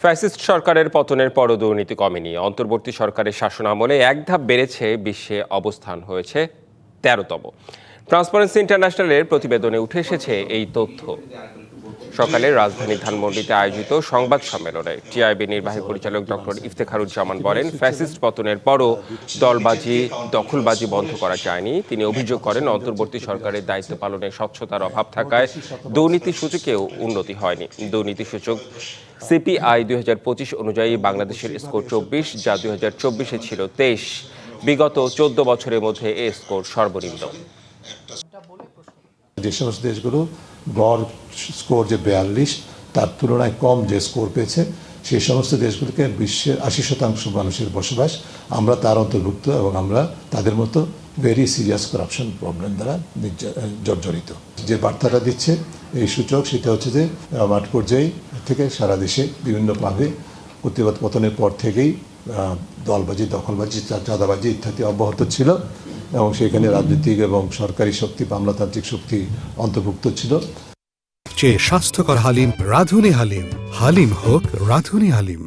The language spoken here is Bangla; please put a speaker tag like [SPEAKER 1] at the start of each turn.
[SPEAKER 1] ফ্যাসিস্ট সরকারের পতনের পরও দুর্নীতি কমেনি। অন্তর্বর্তী সরকারের শাসনামলে এক ধাপ বেড়েছে, বিশ্বে অবস্থান হয়েছে ১৩তম। ট্রান্সপারেন্সি ইন্টারন্যাশনালের প্রতিবেদনে উঠে এসেছে এই তথ্য। সকালে রাজধানীর ধানমন্ডিতে আয়োজিত সংবাদ সম্মেলনে টিআইবি নির্বাহী পরিচালক ডক্টর ইফতেখারুজ্জামান বলেন, ফ্যাসিস্ট পতনের পরও দলবাজি, দখলবাজি বন্ধ করা যায়নি। তিনি অভিযোগ করেন, অন্তর্বর্তী সরকারের দায়িত্ব পালনে স্বচ্ছতার অভাব থাকায় দুর্নীতি সূচকেও উন্নতি হয়নি। দুর্নীতি সূচক সিপিআই ২০২৫ অনুযায়ী বাংলাদেশের স্কোর ২৪, যা ২০২৪-এ ছিল ২৩। বিগত ১৪ বছরের মধ্যে এ স্কোর সর্বনিম্ন।
[SPEAKER 2] যে সমস্ত দেশগুলো গড় স্কোর যে ৪২, তার তুলনায় কম যে স্কোর পেয়েছে, সেই সমস্ত দেশগুলোকে বিশ্বের ৮০% মানুষের বসবাস, আমরা তার অন্তর্ভুক্ত এবং আমরা তাদের মতো ভেরি সিরিয়াস করাপশন প্রবলেম দ্বারা জর্জরিত। যে বার্তাটা দিচ্ছে এই সূচক, সেটা হচ্ছে যে মাঠ পর্যায়ে থেকে সারা দেশে বিভিন্নভাবে প্রতিবাদ পতনের পর থেকেই দলবাজি, দখলবাজি, চাঁদাবাজি ইত্যাদি অব্যাহত ছিল এবং সেখানে রাজনৈতিক এবং সরকারি শক্তি, আমলাতান্ত্রিক শক্তি অন্তর্ভুক্ত ছিল।
[SPEAKER 3] চেয়ে স্বাস্থ্যকর হালিম রাঁধুনি হালিম। হালিম হোক রাঁধুনি হালিম।